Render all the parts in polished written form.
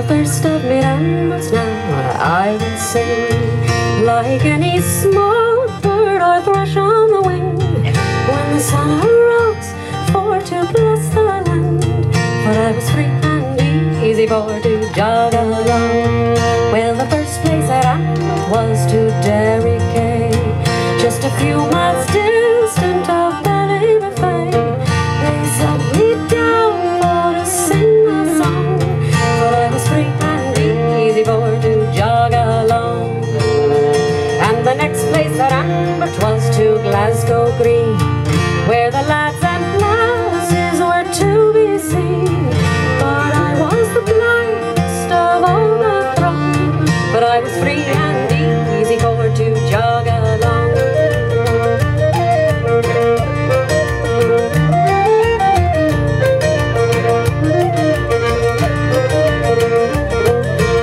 the first of mid-months now I will sing, like any small bird or thrush on the wing, when the sun arose for to bless the land. But I was free and easy for to jog along. Well, the first place that I went was to Derry Quay, just a few miles distant of Ballybuffet. They sat me down for to sing a song, but I was free and easy for to jog along. And the next place that I went was to Glasgow Green, where the lads and lasses were to be seen. But I was the blindest of all the throng, but I was free and easy for to jog along.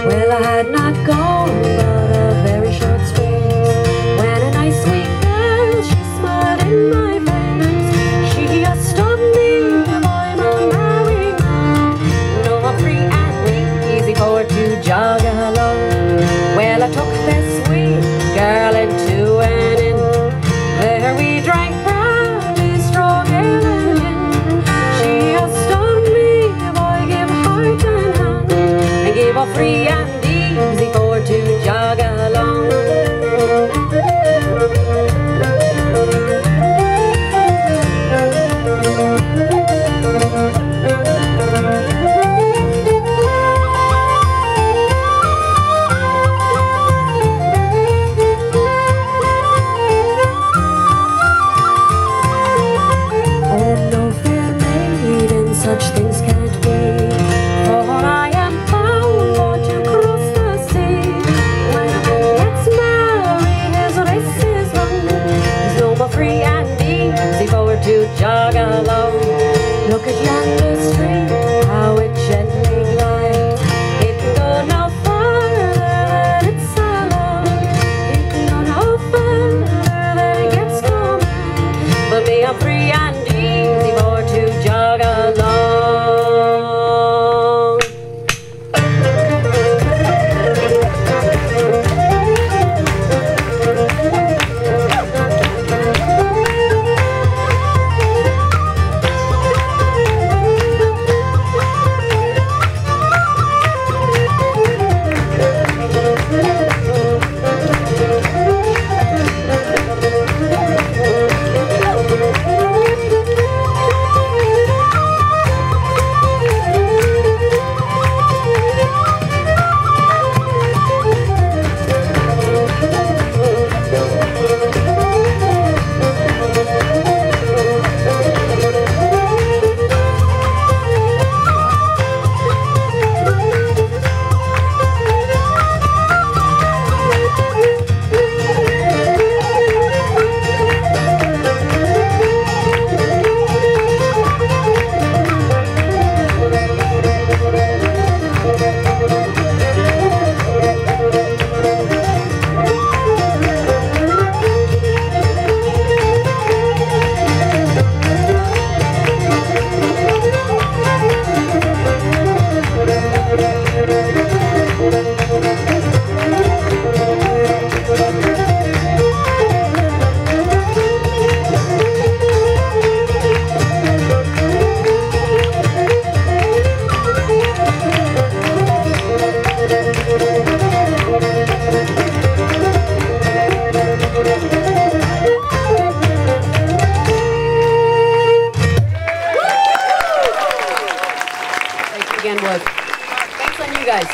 Well, I had not gone but a very short space, when a nice sweet girl, she smiled in my face. She asked of me if I'm a married man. No, I'm free and easy for to jog along. Well, I took this sweet girl into an inn, there we drank brandy, strong ale and gin. She asked of me if I give heart and hand, and gave her free and easy for to jog along. Such things can't be, for I am bound for to cross the sea. When a man gets married, his race is run. He's no more free and easy for to jog along. Look at yonder stream, how it gently glides. It can go no further than it's alone. It can go no further than it gets gone. But me, I'm free and easy for to jog along. Thanks on you guys.